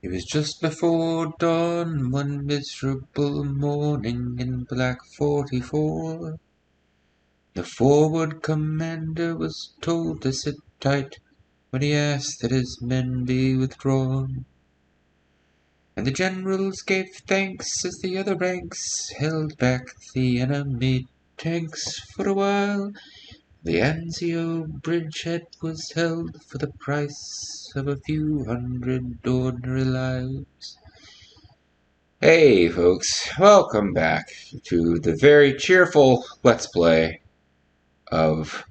It was just before dawn, one miserable morning in Black 44. The forward commander was told to sit tight when he asked that his men be withdrawn. And the generals gave thanks as the other ranks held back the enemy tanks for a while. The Anzio bridgehead was held for the price of a few hundred ordinary lives. Hey folks, welcome back to the very cheerful Let's Play of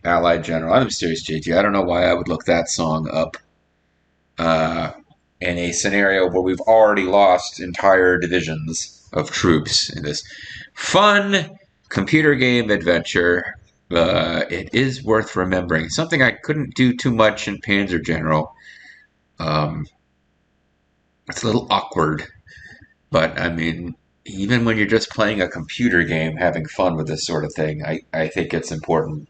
Allied General. I'm Mysterious JG. I don't know why I would look that song up in a scenario where we've already lost entire divisions of troops in this fun computer game adventure. It is worth remembering. Something I couldn't do too much in Panzer General. It's a little awkward. But I mean, even when you're just playing a computer game, having fun with this sort of thing, I think it's important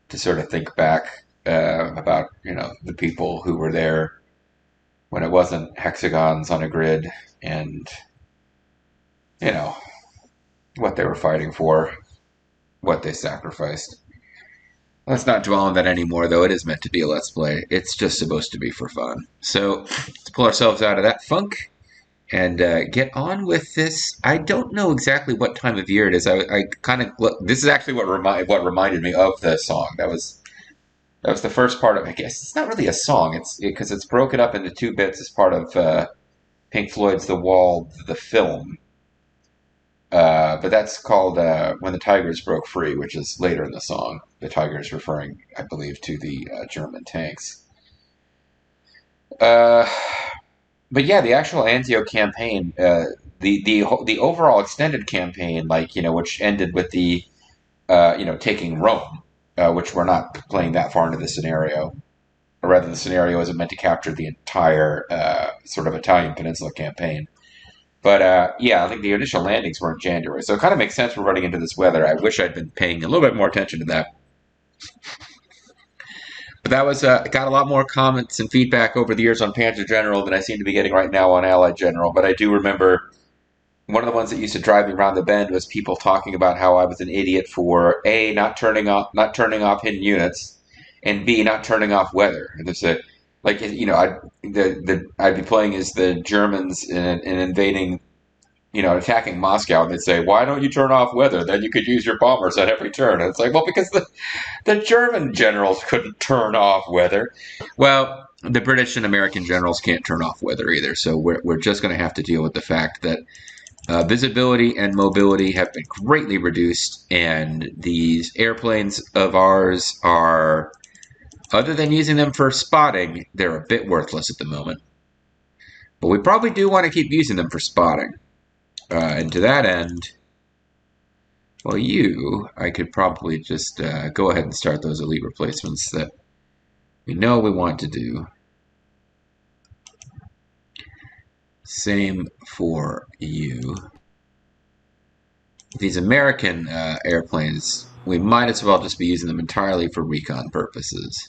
to sort of think back about, the people who were there when it wasn't hexagons on a grid and, you know, what they were fighting for, what they sacrificed. Let's not dwell on that anymore, though. It is meant to be a Let's Play. It's just supposed to be for fun. So, let's pull ourselves out of that funk and get on with this. I don't know exactly what time of year it is. I kind of this is actually what reminded me of the song. That was the first part of. I guess it's not really a song. It's because it's broken up into two bits as part of Pink Floyd's The Wall, the film. But that's called "When the Tigers Broke Free," which is later in the song. The Tigers referring, I believe, to the German tanks. Uh, but yeah, the actual Anzio campaign, the overall extended campaign, which ended with the taking Rome, which we're not playing that far into the scenario. Or rather, the scenario isn't meant to capture the entire sort of Italian Peninsula campaign. But yeah, I think the initial landings were in January, so it kind of makes sense we're running into this weather. I wish I'd been paying a little bit more attention to that. But that was got a lot more comments and feedback over the years on Panzer General than I seem to be getting right now on Allied General. But I do remember one of the ones that used to drive me around the bend was people talking about how I was an idiot for A, not turning off hidden units, and B, not turning off weather. And there's a I'd be playing as the Germans in invading, attacking Moscow, and they'd say, "Why don't you turn off weather? Then you could use your bombers at every turn." And it's like, well, because the German generals couldn't turn off weather. Well, the British and American generals can't turn off weather either. So we're just going to have to deal with the fact that visibility and mobility have been greatly reduced, and these airplanes of ours are, other than using them for spotting, they're a bit worthless at the moment. But we probably do want to keep using them for spotting. And to that end, well, I could probably just go ahead and start those elite replacements that we know we want to do. Same for you. These American airplanes, we might as well just be using them entirely for recon purposes.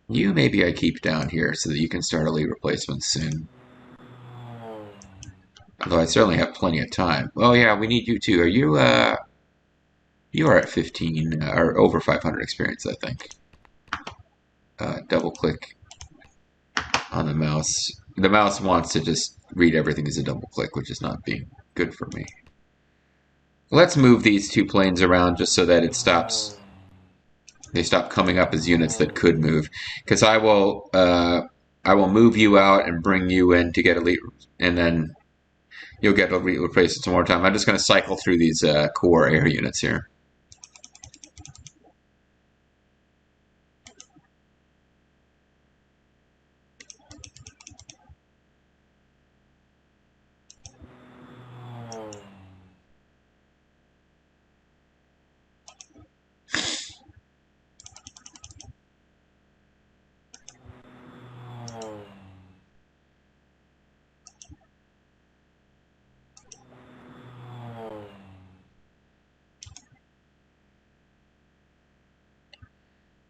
You maybe I keep down here so that you can start elite replacements soon. Although I certainly have plenty of time. Oh yeah, we need you too. Are you you are at 15 or over 500 experience, I think. Double click on the mouse. The mouse wants to just read everything as a double click, which is not being good for me. Let's move these two planes around just so that they stop coming up as units that could move. Because I will move you out and bring you in to get elite, and then you'll get elite replaced some more time. I'm just going to cycle through these core air units here.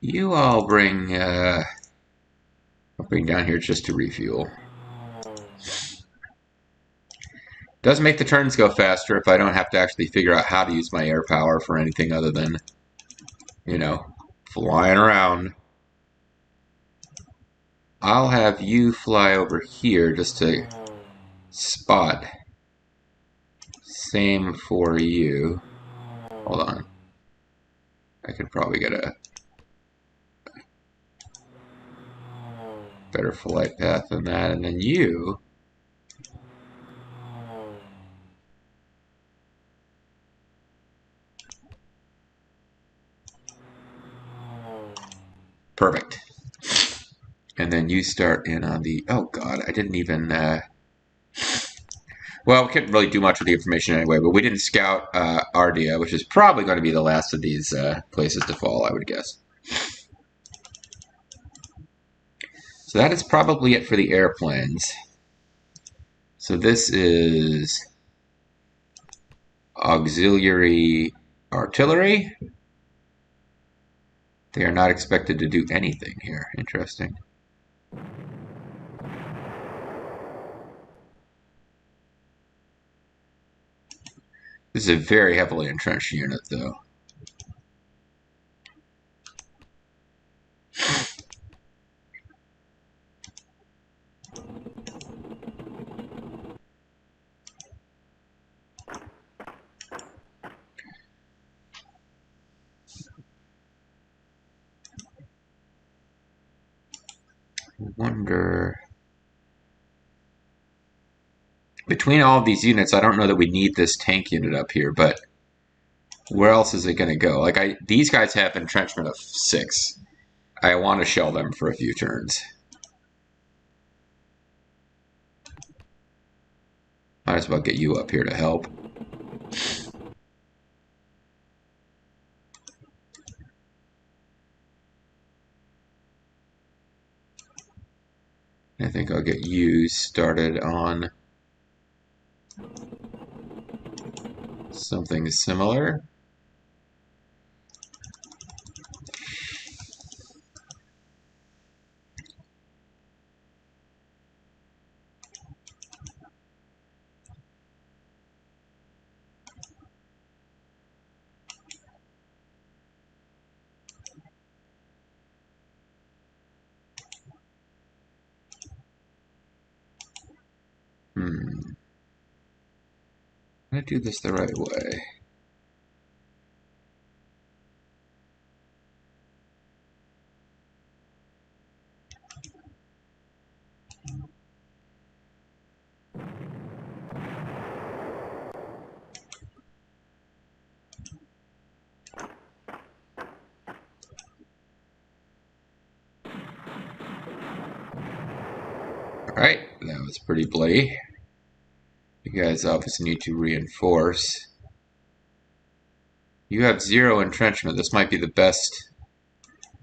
You all bring. I'll Bring down here just to refuel. Does make the turns go faster if I don't have to actually figure out how to use my air power for anything other than, you know, flying around. I'll have you fly over here just to spot. Same for you. Hold on. I could probably get a better flight path than that. And then you... Perfect. And then you start in on the... Oh, God, I didn't even... Well, we couldn't really do much with the information anyway, but we didn't scout Ardia, which is probably going to be the last of these places to fall, I would guess. So that is probably it for the airplanes. So this is auxiliary artillery. They are not expected to do anything here. Interesting. This is a very heavily entrenched unit, though. I wonder... Between all of these units, I don't know that we need this tank unit up here, but where else is it going to go? Like, these guys have entrenchment of 6. I want to shell them for a few turns. Might as well get you up here to help. I think I'll get you started on something similar. I'm going to do this the right way. Alright, that was pretty bloody. You guys obviously need to reinforce. You have 0 entrenchment. This might be the best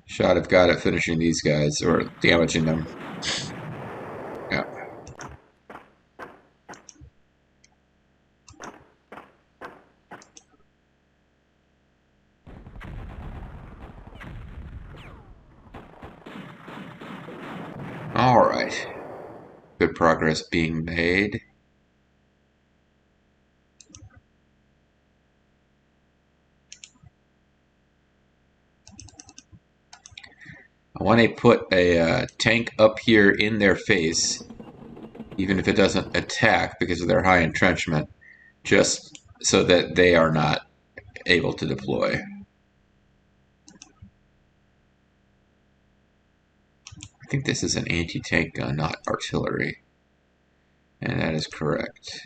shot I've got at finishing these guys, or damaging them. Yeah. Alright. Good progress being made. I want to put a tank up here in their face, even if it doesn't attack because of their high entrenchment, just so that they are not able to deploy. I think this is an anti-tank gun, not artillery. And that is correct.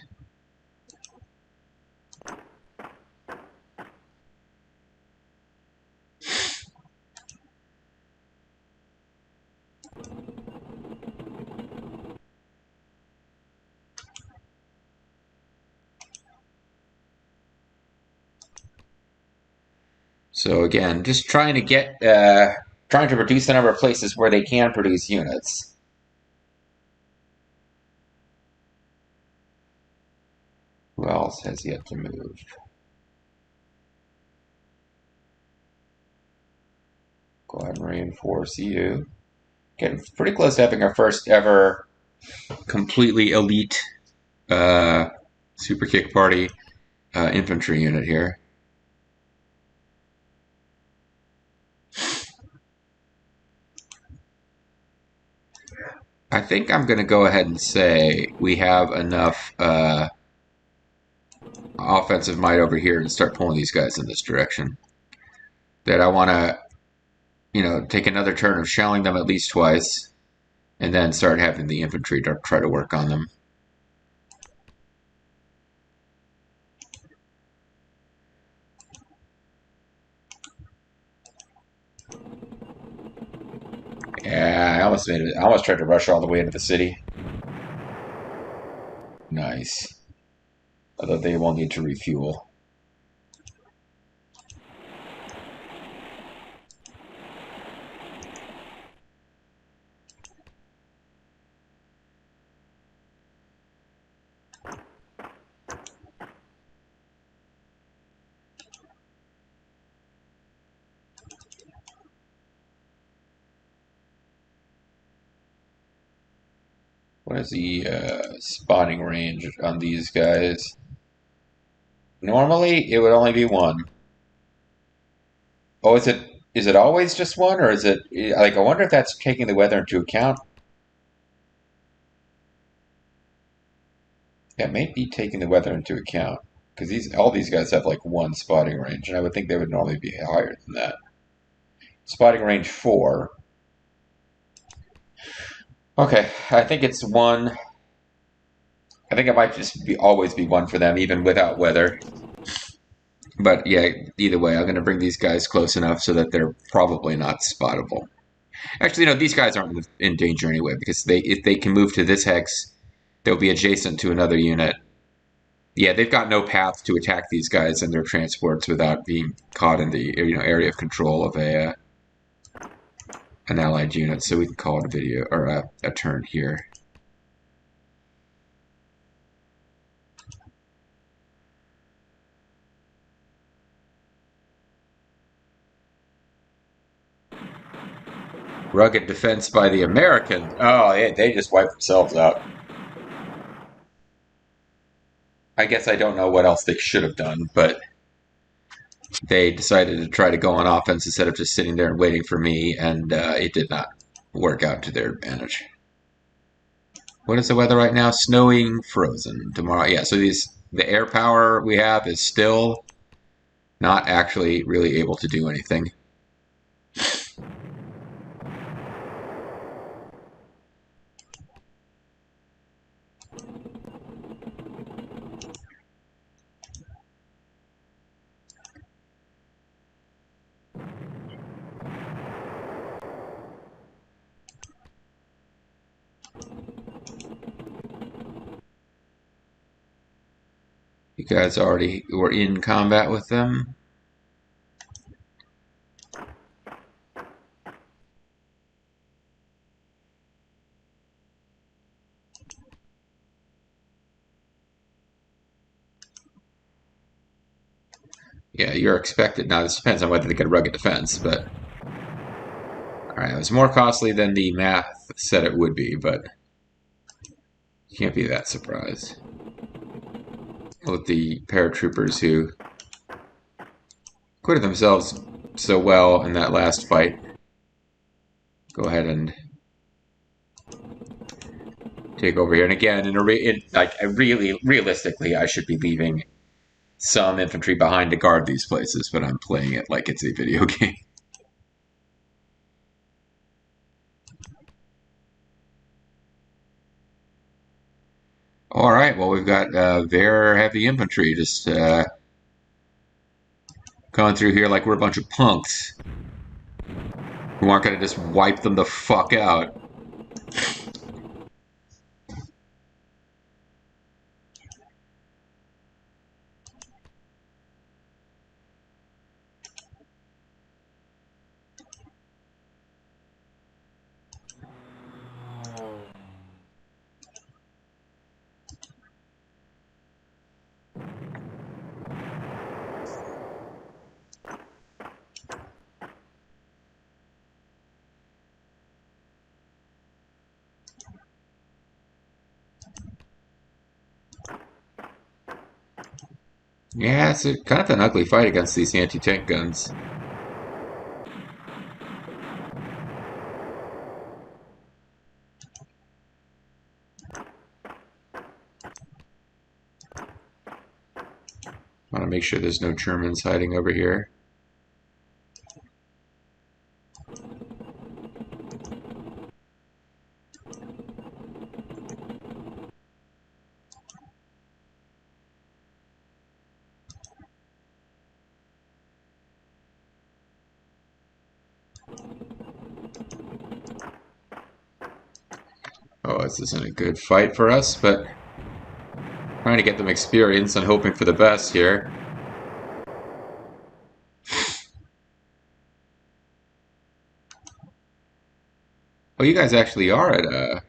So again, just trying to get, trying to reduce the number of places where they can produce units. Who else has yet to move? Go ahead and reinforce you. Getting pretty close to having our first ever completely elite super kick party infantry unit here. I think I'm going to go ahead and say we have enough offensive might over here to start pulling these guys in this direction. That I want to, take another turn of shelling them at least twice, and then start having the infantry to try to work on them. Yeah, I almost made it. I almost tried to rush all the way into the city. Nice. Although they will need to refuel. What is the spotting range on these guys? Normally, it would only be one. Oh, is it always just one, or is it like I wonder if that's taking the weather into account? Yeah, it may be taking the weather into account because all these guys have like one spotting range, and I would think they would normally be higher than that. Spotting range 4. Okay, I think it's one. I think it might just be always be one for them, even without weather. But yeah, either way, I'm going to bring these guys close enough so that they're probably not spottable. Actually, no, these guys aren't in danger anyway because if they can move to this hex, they'll be adjacent to another unit. Yeah, they've got no path to attack these guys and their transports without being caught in the area of control of an allied unit. So we can call it a video or a turn here. Rugged defense by the American. Oh, they just wiped themselves out. I guess I don't know what else they should have done, but they decided to try to go on offense instead of just sitting there and waiting for me, and it did not work out to their advantage. What is the weather right now? Snowing, frozen. Tomorrow, yeah. So the air power we have is still not actually really able to do anything. You guys already were in combat with them. Yeah, you're expected. Now, this depends on whether they get a rugged defense, but... Alright, it was more costly than the math said it would be, but... You can't be that surprised. With the paratroopers who acquitted themselves so well in that last fight. Go ahead and take over here. And again, realistically, I should be leaving some infantry behind to guard these places, but I'm playing it like it's a video game. All right, well, we've got very heavy infantry just going through here like we're a bunch of punks who aren't going to just wipe them the fuck out. Yeah, it's kind of an ugly fight against these anti-tank guns. I want to make sure there's no Germans hiding over here. Oh, this isn't a good fight for us, but trying to get them experience and hoping for the best here. Oh, you guys actually are at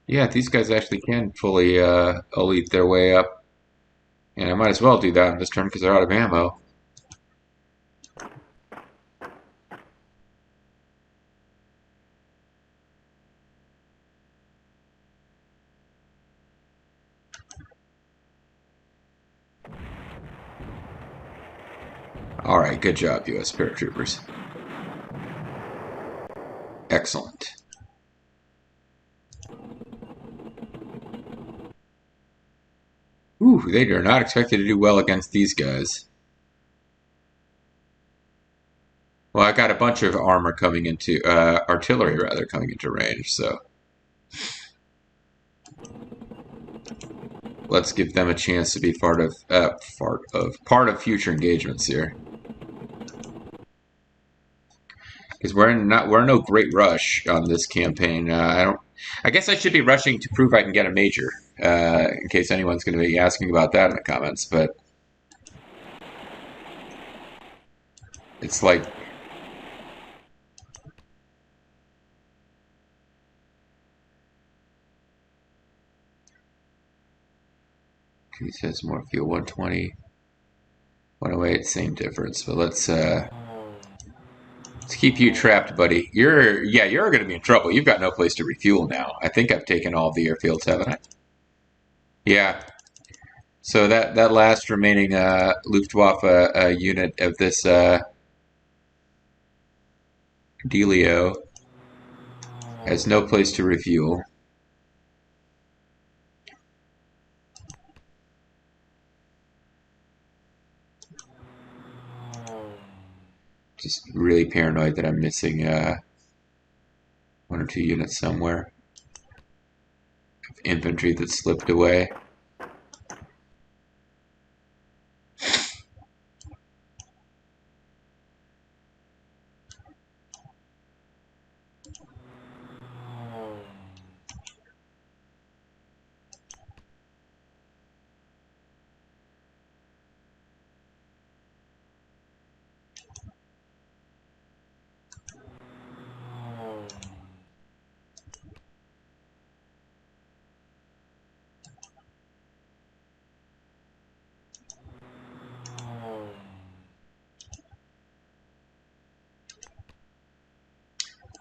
yeah, these guys actually can fully elite their way up. And I might as well do that in this turn because they're out of ammo. Alright, good job, US paratroopers. Excellent. Ooh, they are not expected to do well against these guys. Well, I got a bunch of armor coming into, artillery rather, coming into range, so let's give them a chance to be part of future engagements here. Because we're in no great rush on this campaign. I guess I should be rushing to prove I can get a major. In case anyone's going to be asking about that in the comments, but it's like he says more fuel 120, 108, same difference. But let's keep you trapped, buddy. You're going to be in trouble. You've got no place to refuel now. I think I've taken all the airfields, haven't I? Yeah. So that last remaining Luftwaffe unit of this Delio has no place to refuel. Just really paranoid that I'm missing one or two units somewhere. Infantry that slipped away.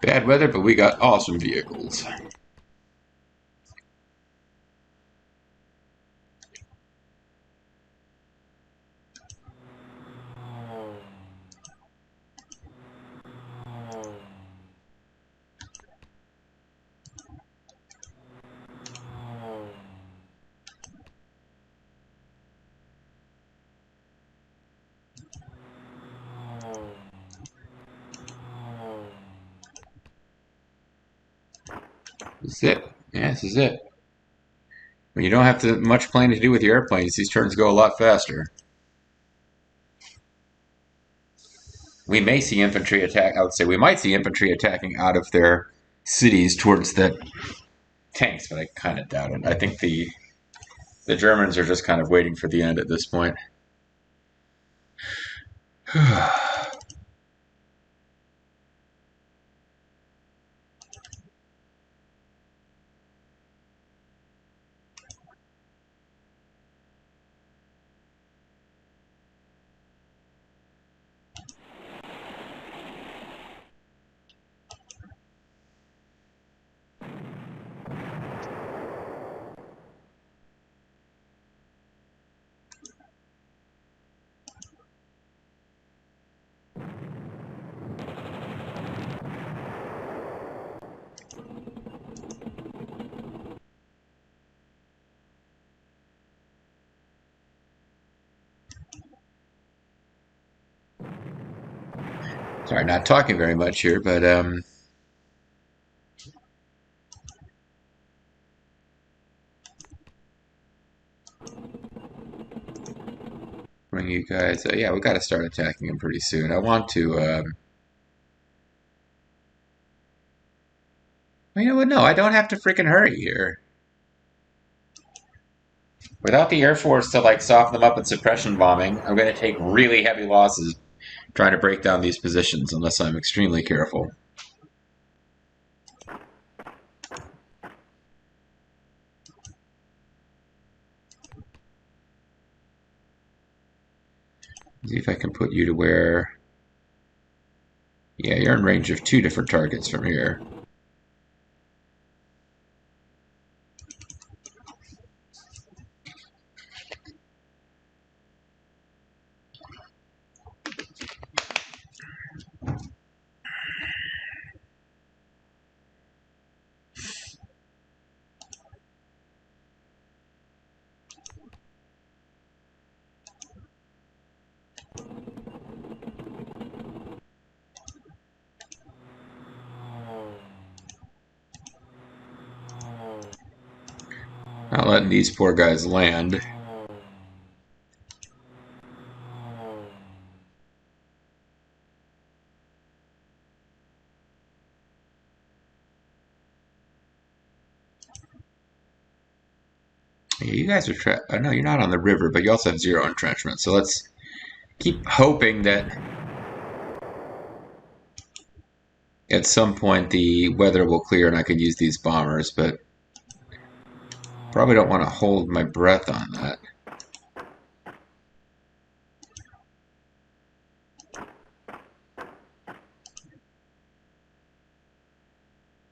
Bad weather, but we got awesome vehicles. This is it. Yeah, this is it. When you don't have much planning to do with your airplanes, these turns go a lot faster. We may see infantry attack. I would say we might see infantry attacking out of their cities towards the tanks, but I kind of doubt it. I think the Germans are just kind of waiting for the end at this point. Sorry, not talking very much here, but bring you guys. Yeah, we got to start attacking him pretty soon. I want to. Well, you know what? No, I don't have to freaking hurry here. Without the Air Force to like soften them up with suppression bombing, I'm going to take really heavy losses trying to break down these positions unless I'm extremely careful. See if I can put you to where. Yeah, you're in range of 2 different targets from here. Not letting these poor guys land. Yeah, you guys are trapped. I know you're not on the river, but you also have 0 entrenchment. So let's keep hoping that at some point the weather will clear and I can use these bombers, but probably don't want to hold my breath on that.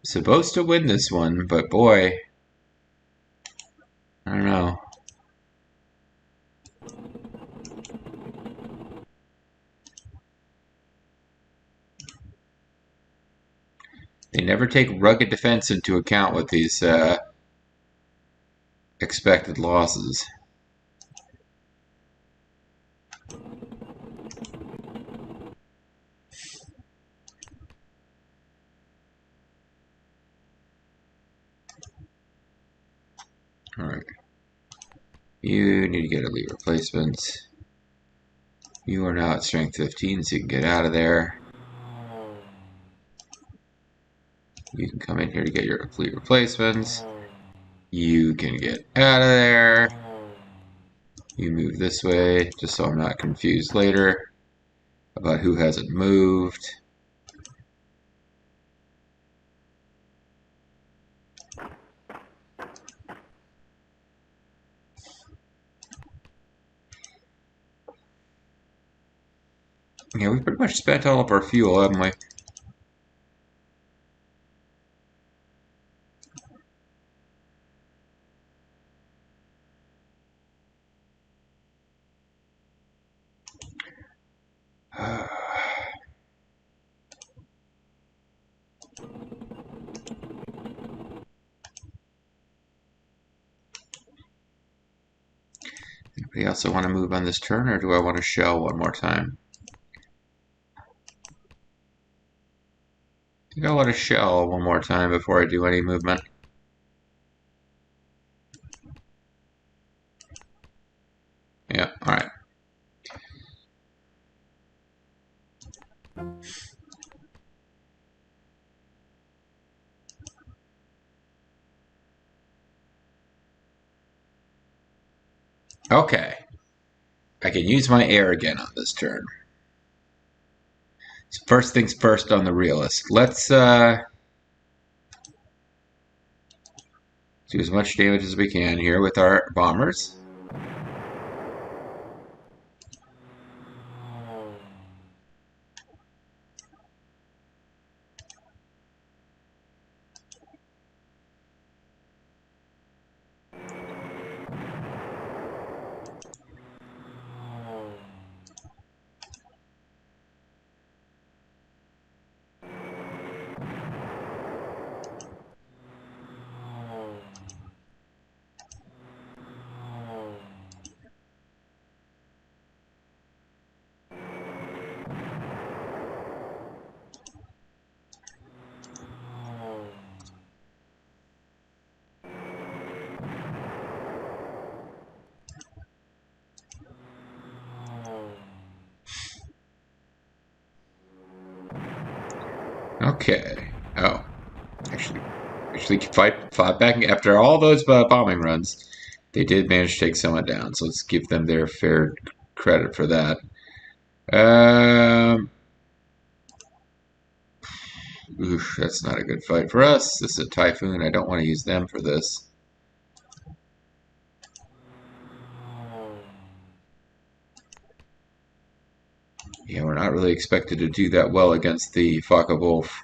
Supposed to win this one, but boy, I don't know. They never take rugged defense into account with these expected losses. Alright. You need to get elite replacements. You are now at strength 15, so you can get out of there. You can come in here to get your elite replacements. You can get out of there. You move this way, just so I'm not confused later about who hasn't moved. Yeah, we pretty much spent all of our fuel, haven't we? Anybody else want to move on this turn, or do I want to shell one more time? I think I want to shell one more time before I do any movement. Yeah, alright. Okay. I can use my air again on this turn. So first things first on the realist. Let's do as much damage as we can here with our bombers. Okay. Oh, actually, fought back after all those bombing runs. They did manage to take someone down, so let's give them their fair credit for that. Um, Oof, that's not a good fight for us. This is a Typhoon. I don't want to use them for this. Yeah, we're not really expected to do that well against the Focke-Wulf.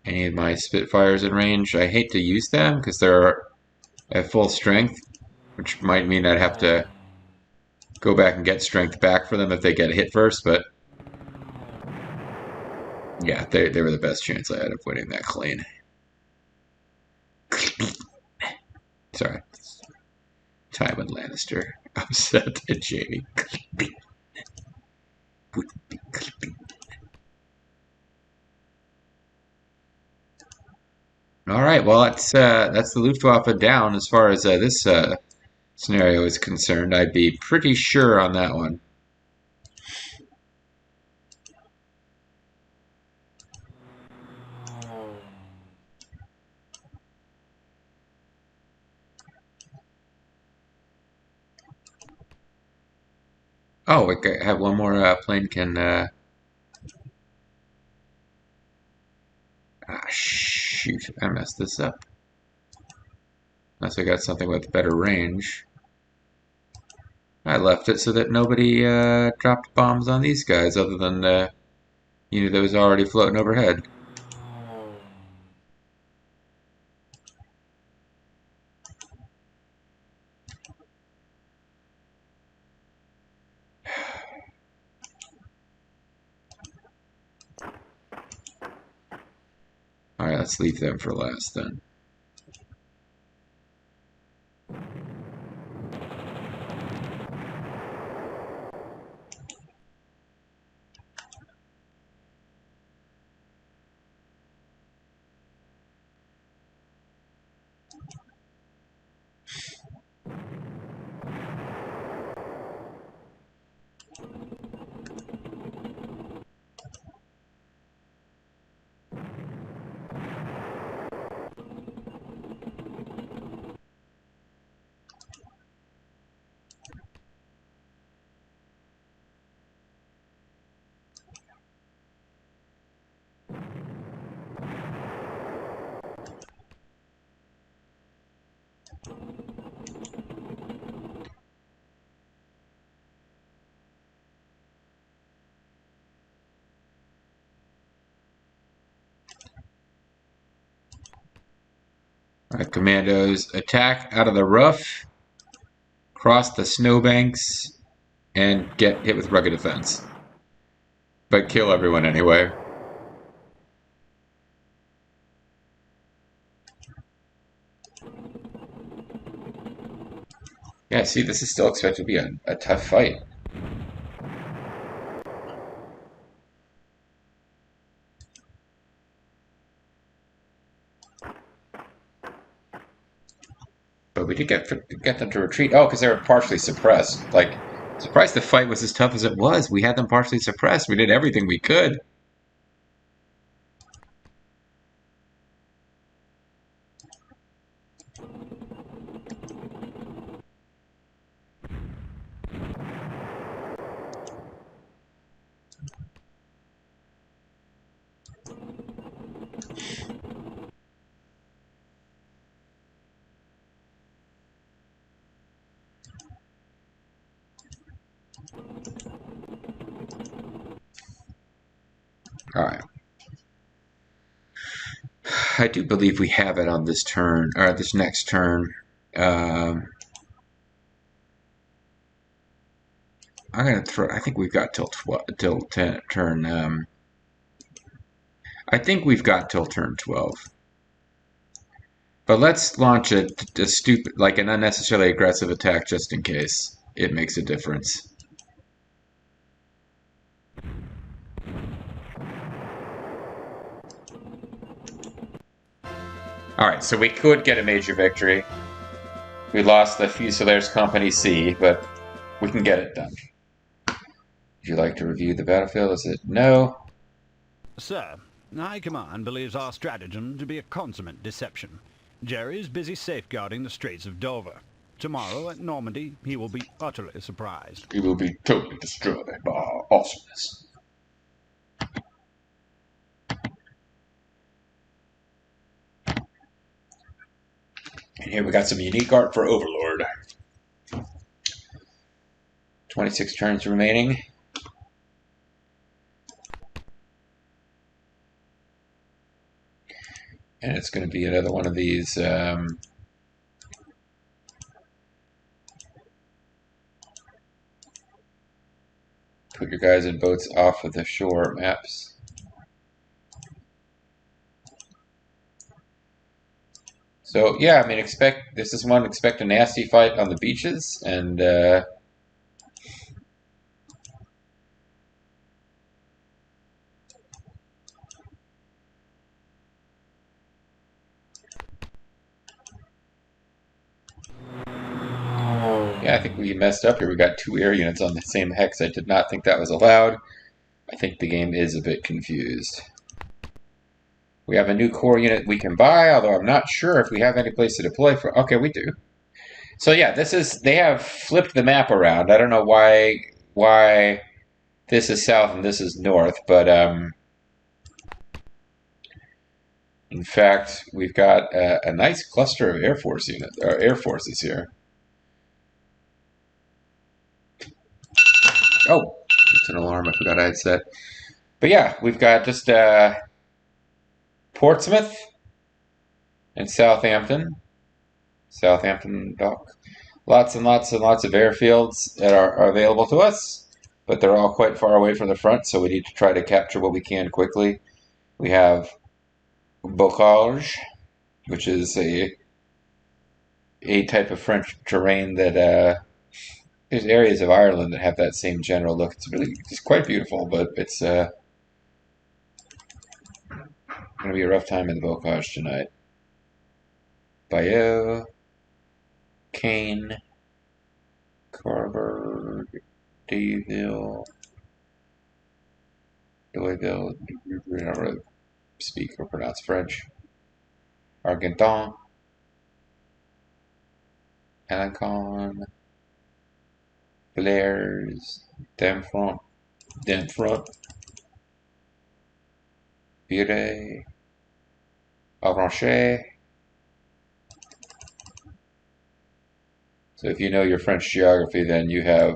Any of my Spitfires in range? I hate to use them because they're at full strength, which might mean I'd have to go back and get strength back for them if they get hit first, but yeah, they were the best chance I had of winning that clean. Sorry. Tywin Lannister. Upset at Jamie. All right, well that's the Luftwaffe down as far as this scenario is concerned. I'd be pretty sure on that one. Oh, we have one more plane can. Shoot! I messed this up. Unless I got something with better range. I left it so that nobody dropped bombs on these guys other than that was already floating overhead. All right, let's leave them for last then. All right, commandos, attack out of the roof, cross the snowbanks, and get hit with rugged defense. But kill everyone anyway. Yeah, see, this is still expected to be a tough fight. But we did get them to retreat. Oh, because they were partially suppressed. Like, surprised the fight was as tough as it was. We had them partially suppressed. We did everything we could. All right. I do believe we have it on this turn, or this next turn. I'm gonna throw. I think we've got till 10 turn. I think we've got till turn 12. But let's launch a stupid, like an unnecessarily aggressive attack just in case it makes a difference. All right, so we could get a major victory. We lost the Fusiliers Company C, but we can get it done. Would you like to review the battlefield? Is it no? Sir, High Command believes our stratagem to be a consummate deception. Jerry is busy safeguarding the Straits of Dover. Tomorrow at Normandy, he will be utterly surprised. He will be totally destroyed by our awesomeness. And here we got some unique art for Overlord. 26 turns remaining. And it's going to be another one of these put your guys in boats off of the shore maps. So yeah, I mean, expect a nasty fight on the beaches, and yeah, I think we messed up here. We got 2 air units on the same hex. I did not think that was allowed. I think the game is a bit confused. We have a new core unit we can buy, although I'm not sure if we have any place to deploy for. Okay, we do. So yeah, they have flipped the map around. I don't know why this is south and this is north, but in fact, we've got a nice cluster of air forces here. Oh, it's an alarm I forgot I had set. But yeah, we've got just Portsmouth and Southampton dock. Lots and lots and lots of airfields that are available to us, but they're all quite far away from the front, so we need to try to capture what we can quickly. We have Bocage, which is a type of French terrain that there's areas of Ireland that have that same general look. It's quite beautiful, but it's going to be a rough time in the Bocage tonight. Bayeux, Caen, Carberg, Dayville, Doyville. We don't really speak or pronounce French. Argentan, Alençon, Blair's, Denfront, Virey, Avranches. So if you know your French geography, then you have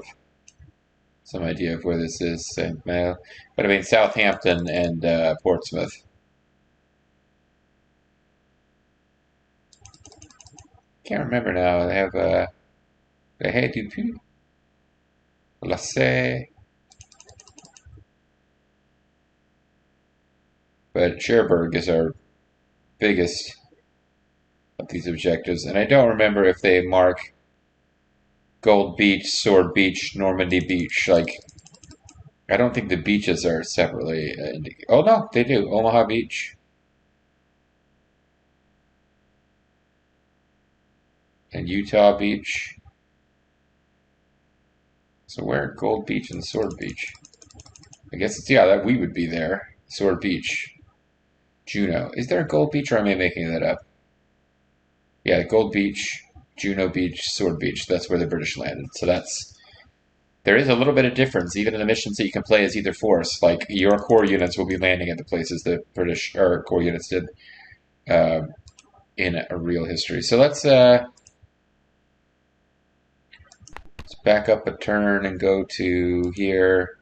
some idea of where this is, Saint-Malo. But I mean, Southampton and Portsmouth. Can't remember now. They have Le Hay du Puy, Lassay. But Cherbourg is our biggest of these objectives. And I don't remember if they mark Gold Beach, Sword Beach, Normandy Beach. Like, I don't think the beaches are separately indicated. Oh, no, they do. Omaha Beach. And Utah Beach. So where? Gold Beach and Sword Beach. I guess it's, yeah, that we would be there. Sword Beach. Juneau. Is there a Gold Beach, or am I making that up? Yeah, Gold Beach, Juneau Beach, Sword Beach. That's where the British landed. So there is a little bit of difference, even in the missions that you can play as either force. Like, your core units will be landing at the places that British or core units did in a real history. So let's back up a turn and go to here.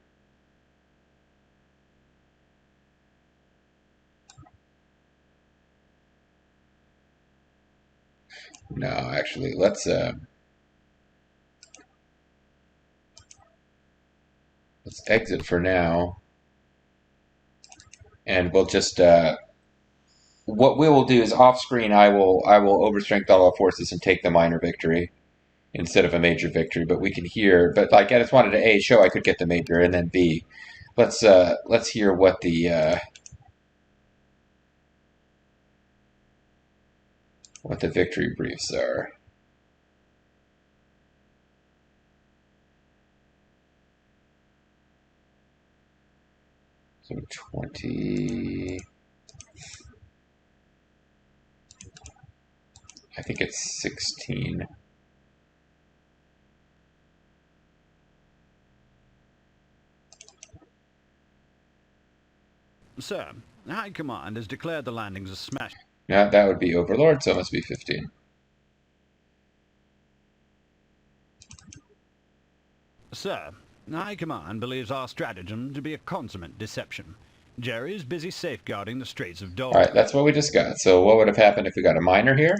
No, actually, let's exit for now, and we'll just what we will do is off screen. I will overstrength all our forces and take the minor victory instead of a major victory. But we can hear. But like I just wanted to show I could get the major, and then B. Let's hear what the victory briefs are. So 20. I think it's 16. Sir, High Command has declared the landings a smash. Yeah, that would be Overlord, so it must be 15. Sir, High Command believes our stratagem to be a consummate deception. Jerry is busy safeguarding the Straits of All right, Dover. that's what we just got. So what would have happened if we got a minor here?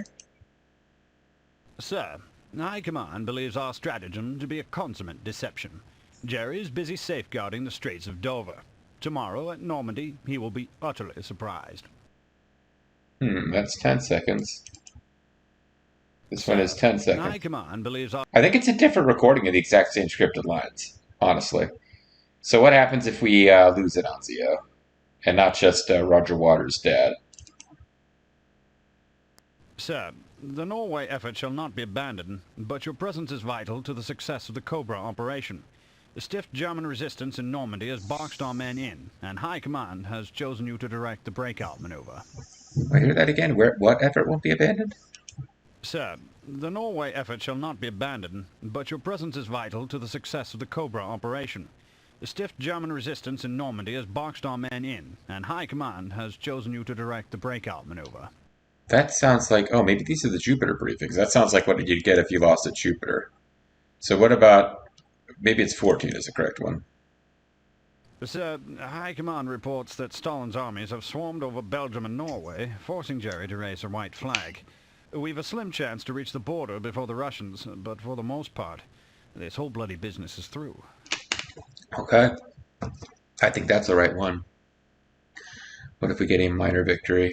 Sir, High Command believes our stratagem to be a consummate deception. Jerry is busy safeguarding the Straits of Dover. Tomorrow at Normandy, he will be utterly surprised. That's 10 seconds. This one is Sir, 10 High seconds. Command believes our... I think it's a different recording of the exact same scripted lines, honestly. So what happens if we lose an Anzio and not just Roger Waters' dad? Sir, the Norway effort shall not be abandoned, but your presence is vital to the success of the Cobra operation. The stiff German resistance in Normandy has boxed our men in, and High Command has chosen you to direct the breakout maneuver. I hear that again. What effort won't be abandoned? Sir, the Norway effort shall not be abandoned, but your presence is vital to the success of the Cobra operation. The stiff German resistance in Normandy has boxed our men in, and High Command has chosen you to direct the breakout maneuver. That sounds like, oh, maybe these are the Jupiter briefings. That sounds like what you'd get if you lost at Jupiter. So what about, maybe it's 14 is the correct one. Sir, High Command reports that Stalin's armies have swarmed over Belgium and Norway, forcing Jerry to raise a white flag. We've a slim chance to reach the border before the Russians, but for the most part, this whole bloody business is through. Okay. I think that's the right one. What if we get a minor victory?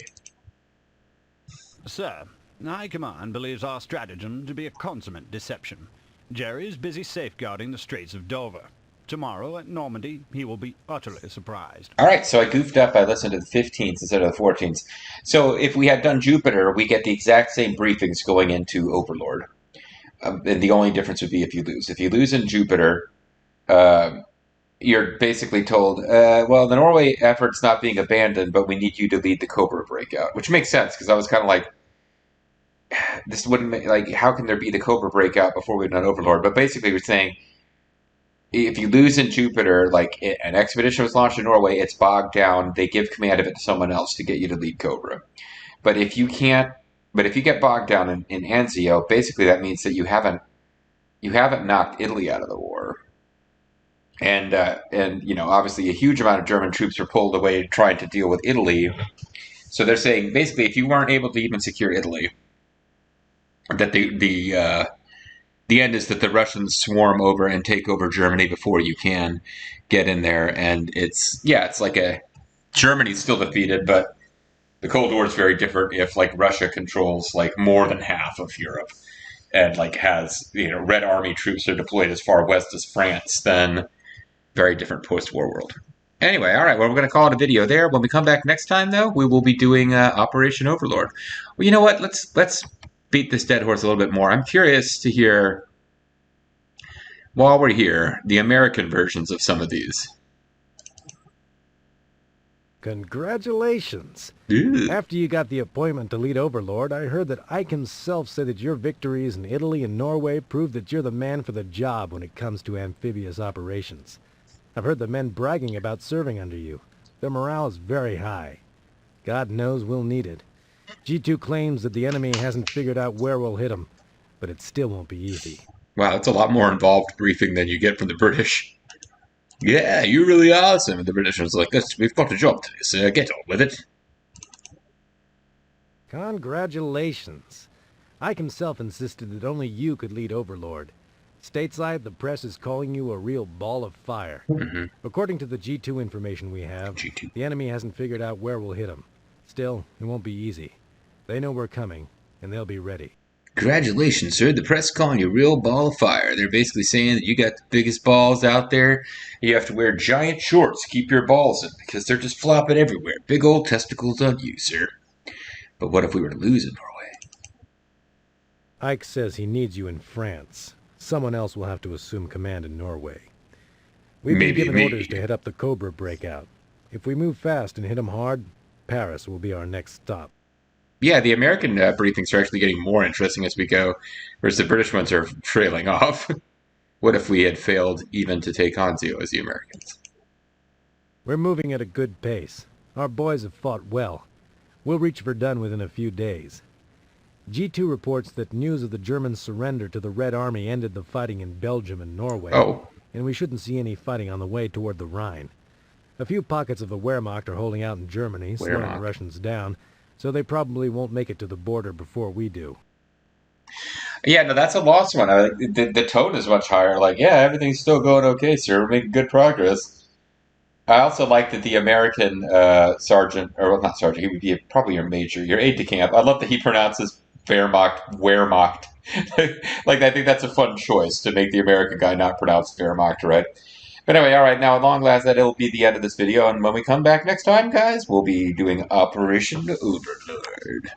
Sir, High Command believes our stratagem to be a consummate deception. Jerry is busy safeguarding the Straits of Dover. Tomorrow at Normandy, he will be utterly surprised. All right, so I goofed up. I listened to the 15s instead of the 14s. So if we had done Jupiter, we get the exact same briefings going into Overlord. And the only difference would be if you lose. If you lose in Jupiter, you're basically told, well, the Norway effort's not being abandoned, but we need you to lead the Cobra breakout, which makes sense because I was kind of like, this wouldn't make, like, how can there be the Cobra breakout before we've done Overlord? But basically, we're saying if you lose in Jupiter, like an expedition was launched in Norway, it's bogged down. They give command of it to someone else to get you to lead Cobra. But if you can't, but if you get bogged down in Anzio, basically that means that you haven't knocked Italy out of the war. And you know, obviously a huge amount of German troops are pulled away trying to deal with Italy. So they're saying basically if you weren't able to even secure Italy, that the end is that the Russians swarm over and take over Germany before you can get in there. And it's like a Germany's still defeated, but the Cold War is very different if like Russia controls like more than half of Europe and like has Red Army troops are deployed as far west as France. Then very different post-war world. Anyway, all right. Well, we're going to call it a video there. When we come back next time, though, we will be doing Operation Overlord. Well, you know what? Let's beat this dead horse a little bit more. I'm curious to hear, while we're here, the American versions of some of these. Congratulations! Ew. After you got the appointment to lead Overlord, I heard that Ike himself said that your victories in Italy and Norway proved that you're the man for the job when it comes to amphibious operations. I've heard the men bragging about serving under you. Their morale is very high. God knows we'll need it. G2 claims that the enemy hasn't figured out where we'll hit them, but it still won't be easy. Wow, that's a lot more involved briefing than you get from the British. Yeah, you're really awesome. And the British was like, we've got a job to do, so get on with it. Congratulations. Ike himself insisted that only you could lead Overlord. Stateside, the press is calling you a real ball of fire. Mm-hmm. According to the G2 information we have, G2. the enemy hasn't figured out where we'll hit them. Still, it won't be easy. They know we're coming, and they'll be ready. Congratulations, sir. The press calling you a real ball of fire. They're basically saying that you got the biggest balls out there. You have to wear giant shorts to keep your balls in because they're just flopping everywhere. Big old testicles on you, sir. But what if we were to lose in Norway? Ike says he needs you in France. Someone else will have to assume command in Norway. We've been Maybe given me. orders to head up the Cobra breakout. If we move fast and hit 'em hard, Paris will be our next stop. Yeah, the American briefings are actually getting more interesting as we go, whereas the British ones are trailing off. What if we had failed even to take Anzio as the Americans? We're moving at a good pace. Our boys have fought well. We'll reach Verdun within a few days. G2 reports that news of the German surrender to the Red Army ended the fighting in Belgium and Norway, Oh, and we shouldn't see any fighting on the way toward the Rhine. A few pockets of the Wehrmacht are holding out in Germany, slowing the Wehrmacht. Russians down, so they probably won't make it to the border before we do. Yeah, no, that's a lost one. The tone is much higher. Like, yeah, everything's still going okay, sir. We're making good progress. I also like that the American sergeant, or well, not sergeant, he would be probably your major, your aide de camp. I love that he pronounces Wehrmacht. Like, I think that's a fun choice to make the American guy not pronounce Wehrmacht, right? But anyway, all right, now at long last, that'll be the end of this video. And when we come back next time, guys, we'll be doing Operation Overlord.